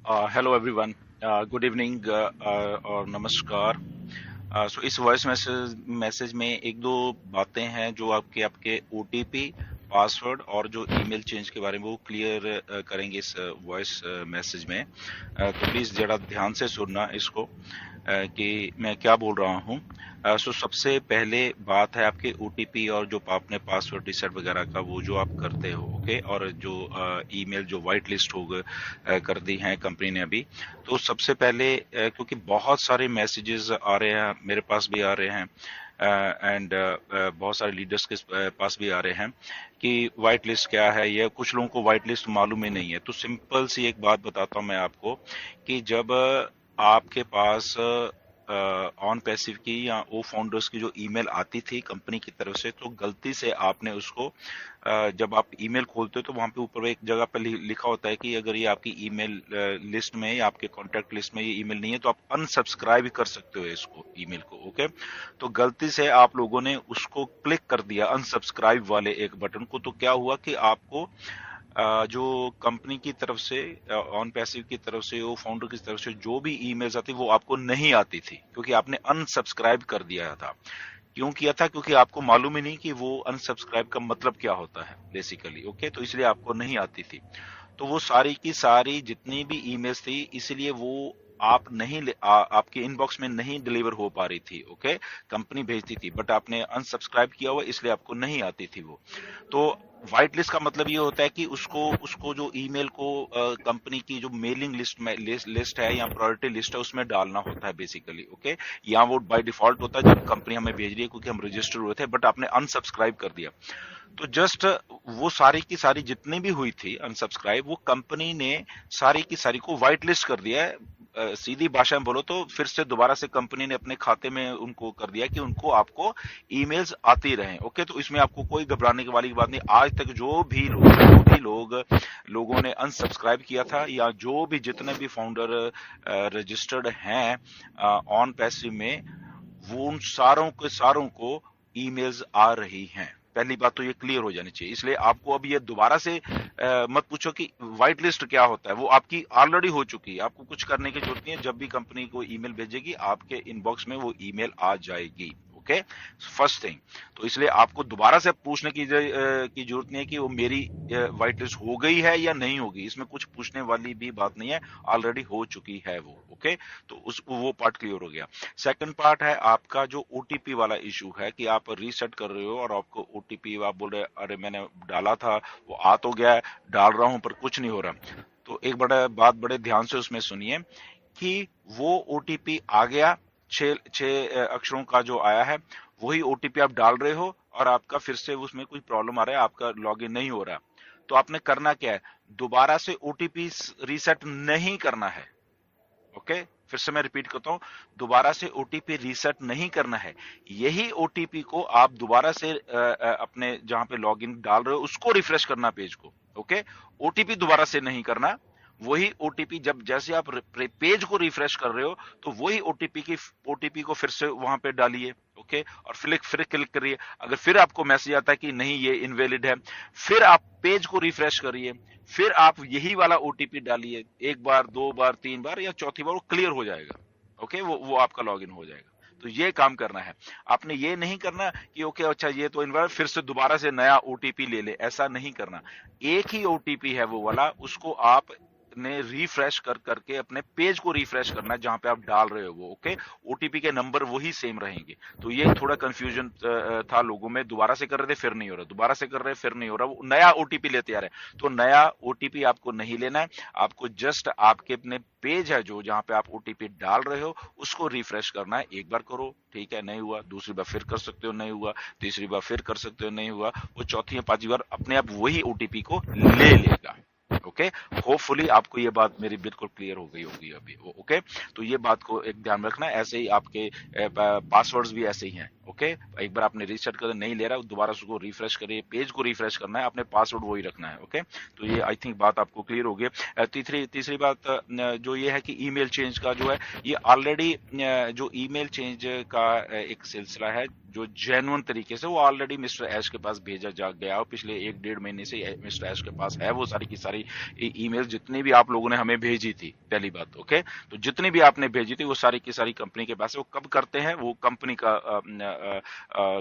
Hello everyone, good evening और नमस्कार। सो इस वॉइस मैसेज में एक दो बातें हैं जो आपके आपके ओटीपी, पासवर्ड और जो ईमेल चेंज के बारे में वो क्लियर करेंगे इस वॉइस मैसेज में। तो प्लीज जरा ध्यान से सुनना इसको कि मैं क्या बोल रहा हूँ। सो सबसे पहले बात है आपके ओटीपी और जो आपने पासवर्ड रीसेट वगैरह का वो जो आप करते हो, ओके। और जो ईमेल जो वाइट लिस्ट हो कर दी हैं कंपनी ने अभी। तो सबसे पहले क्योंकि बहुत सारे मैसेजेस आ रहे हैं, मेरे पास भी आ रहे हैं एंड बहुत सारे लीडर्स के पास भी आ रहे हैं कि वाइट लिस्ट क्या है, या कुछ लोगों को वाइट लिस्ट मालूम ही नहीं है। तो सिंपल सी एक बात बताता हूं मैं आपको कि जब आपके पास ऑन पैसिव की या ओ फाउंडर्स की जो ईमेल आती थी कंपनी की तरफ से, तो गलती से आपने उसको जब आप ईमेल खोलते हो तो वहां पे ऊपर एक जगह पर लिखा होता है कि अगर ये आपकी ईमेल लिस्ट में या आपके कॉन्टेक्ट लिस्ट में ये ईमेल नहीं है तो आप अनसब्सक्राइब कर सकते हो इसको, ईमेल को, ओके। तो गलती से आप लोगों ने उसको क्लिक कर दिया अनसब्सक्राइब वाले एक बटन को। तो क्या हुआ कि आपको जो कंपनी की तरफ से, ऑन पैसिव की तरफ से, वो फाउंडर की तरफ से जो भी ईमेल्स आती वो आपको नहीं आती थी, क्योंकि आपने अनसब्सक्राइब कर दिया था। क्यों किया था? क्योंकि आपको मालूम ही नहीं कि वो अनसब्सक्राइब का मतलब क्या होता है बेसिकली, ओके। तो इसलिए आपको नहीं आती थी। तो वो सारी की सारी जितनी भी ईमेल्स थी, इसलिए वो आप नहीं आपके इनबॉक्स में नहीं डिलीवर हो पा रही थी, ओके। कंपनी भेजती थी बट आपने अनसब्सक्राइब किया हुआ, इसलिए आपको नहीं आती थी वो। तो व्हाइट लिस्ट का मतलब ये होता है कि उसको उसको जो ईमेल को कंपनी की जो मेलिंग लिस्ट में लिस्ट है या प्रायोरिटी लिस्ट है उसमें डालना होता है बेसिकली, ओके। या वो बाय डिफॉल्ट होता है जब कंपनी हमें भेज रही है क्योंकि हम रजिस्टर हुए थे बट आपने अनसब्सक्राइब कर दिया। तो जस्ट वो सारी की सारी जितनी भी हुई थी अनसब्सक्राइब, वो कंपनी ने सारी की सारी को व्हाइट लिस्ट कर दिया है। सीधी भाषा में बोलो तो फिर से दोबारा से कंपनी ने अपने खाते में उनको कर दिया कि उनको आपको ईमेल्स आती रहें, ओके। तो इसमें आपको कोई घबराने वाली बात नहीं। आज तक जो भी लोग लोगों ने अनसब्सक्राइब किया था, या जो भी जितने भी फाउंडर रजिस्टर्ड हैं ऑन पैसिव में, वो उन सारों को ईमेल्स आ रही हैं। पहली बात तो ये क्लियर हो जानी चाहिए। इसलिए आपको अब ये दोबारा से मत पूछो कि व्हाइट लिस्ट क्या होता है, वो आपकी ऑलरेडी हो चुकी है। आपको कुछ करने की जरूरत नहीं है। जब भी कंपनी को ईमेल भेजेगी आपके इनबॉक्स में वो ईमेल आ जाएगी, ओके। First thing. तो इसलिए आपको दोबारा से पूछने की जरूरत नहीं है कि वो मेरी व्हाइट लिस्ट हो गई है या नहीं होगी। इसमें कुछ पूछने वाली भी बात नहीं है, ऑलरेडी हो चुकी है वो, ओके। तो उस वो पार्ट क्लियर हो गया। सेकंड पार्ट है आपका जो ओटीपी वाला इशू है कि आप रीसेट कर रहे हो और आपको ओटीपी, आप बोल रहे अरे मैंने डाला था, वो आ तो गया है, डाल रहा हूं पर कुछ नहीं हो रहा। तो एक बड़ा बात बड़े ध्यान से उसमें सुनिए कि वो ओटीपी आ गया, छह अक्षरों का जो आया है, वही ओटीपी आप डाल रहे हो और आपका फिर से उसमें कोई प्रॉब्लम आ रहा है, आपका लॉगिन नहीं हो रहा। तो आपने करना क्या है? दोबारा से ओटीपी रीसेट नहीं करना है, ओके। फिर से मैं रिपीट करता हूं, दोबारा से ओटीपी रीसेट नहीं करना है। यही ओटीपी को आप दोबारा से अपने जहां पे लॉगिन डाल रहे हो उसको रिफ्रेश करना, पेज को, ओके। ओटीपी दोबारा से नहीं करना। वही ओटीपी जब जैसे आप पेज को रिफ्रेश कर रहे हो तो वही ओटीपी को फिर से वहां पे डालिए, ओके। और फिर क्लिक करिए। अगर फिर आपको मैसेज आता है कि नहीं ये इनवैलिड है, फिर आप पेज को रिफ्रेश करिए, फिर आप यही वाला ओटीपी डालिए। एक बार, दो बार, तीन बार, या चौथी बार वो क्लियर हो जाएगा, ओके। वो आपका लॉगिन हो जाएगा। तो ये काम करना है। आपने ये नहीं करना कि ओके अच्छा ये तो इनवैलिड, फिर से दोबारा से नया ओटीपी ले ले, ऐसा नहीं करना। एक ही ओटीपी है वो वाला, उसको आप ने रिफ्रेश कर करके अपने पेज को रिफ्रेश करना है जहां पे आप डाल रहे हो वो, ओके। ओटीपी के नंबर वही सेम रहेंगे। तो ये थोड़ा कंफ्यूजन था लोगों में। दोबारा से कर रहे थे फिर नहीं हो रहा, दोबारा से कर रहे फिर नहीं हो रहा, वो नया ओटीपी लेते आ रहे हैं। तो नया ओटीपी आपको नहीं लेना है। आपको जस्ट आपके अपने पेज है जो जहां पे आप ओटीपी डाल रहे हो उसको रिफ्रेश करना है। एक बार करो, ठीक है, नहीं हुआ, दूसरी बार फिर कर सकते हो, नहीं हुआ, तीसरी बार फिर कर सकते हो, नहीं हुआ, वो चौथी या पांचवी बार अपने आप वही ओटीपी को ले लेगा, ओके। होपफुली आपको ये बात मेरी बिल्कुल क्लियर हो गई होगी अभी, ओके। तो ये बात को एक ध्यान रखना। ऐसे ही आपके पासवर्ड्स भी ऐसे ही हैं। ओके। एक बार आपने रीसेट कर नहीं ले रहा, दोबारा उसको रिफ्रेश करिए, पेज को रिफ्रेश करना है, अपने पासवर्ड वही रखना है। ओके, तो ये आई थिंक बात आपको क्लियर हो गई। तीसरी तीसरी बात जो ये है कि ईमेल चेंज का जो है, ये ऑलरेडी जो ईमेल चेंज का एक सिलसिला है जो जेन्युइन तरीके से वो ऑलरेडी मिस्टर ऐश के पास भेजा जा गया, और पिछले 1-1.5 महीने से मिस्टर ऐश के पास है वो सारी की सारी ईमेल जितनी भी आप लोगों ने हमें भेजी थी। पहली बात, ओके, तो जितनी भी आपने भेजी थी वो सारी की सारी कंपनी के पास है। वो कब करते हैं, वो कंपनी का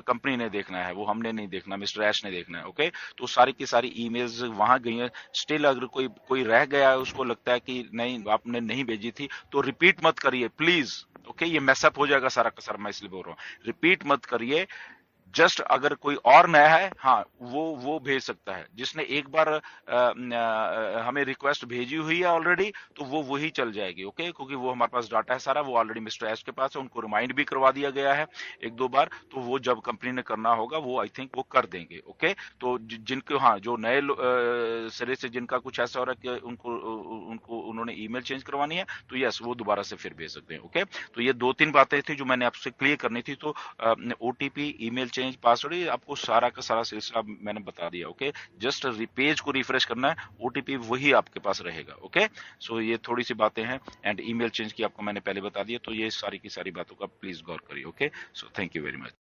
कंपनी ने देखना है, वो हमने नहीं देखना, मिस्टर ऐश ने देखना है। ओके, तो सारी की सारी ईमेल्स वहां गई हैं। स्टिल अगर कोई कोई रह गया है, उसको लगता है कि नहीं आपने नहीं भेजी थी, तो रिपीट मत करिए प्लीज। ओके, ये मैसअप हो जाएगा सारा का सारा, मैं इसलिए बोल रहा हूँ रिपीट मत करिए। जस्ट अगर कोई और नया है, हाँ, वो भेज सकता है। जिसने एक बार हमें रिक्वेस्ट भेजी हुई है ऑलरेडी, तो वो वही चल जाएगी। ओके, क्योंकि वो हमारे पास डाटा है सारा, वो ऑलरेडी मिस्टर एस के पास है, उनको रिमाइंड भी करवा दिया गया है 1-2 बार, तो वो जब कंपनी ने करना होगा वो आई थिंक वो कर देंगे। ओके, तो जिनको, हाँ, जो नए सिरे से जिनका कुछ ऐसा हो रहा है कि उनको उनको उन्होंने ईमेल चेंज करवानी है, तो यस, वो दोबारा से फिर भेज सकते हैं। ओके, तो ये 2-3 बातें थी जो मैंने आपसे क्लियर करनी थी। तो ओटीपी, ईमेल चेंज, पासवर्ड, ये आपको सारा का सारा सिलसिला मैंने बता दिया। ओके, जस्ट पेज को रिफ्रेश करना है, ओटीपी वही आपके पास रहेगा। ओके, सो ये थोड़ी सी बातें हैं, एंड ईमेल चेंज की आपको मैंने पहले बता दिया, तो ये सारी की सारी बातों का प्लीज गौर करिए। Okay, so thank you very much.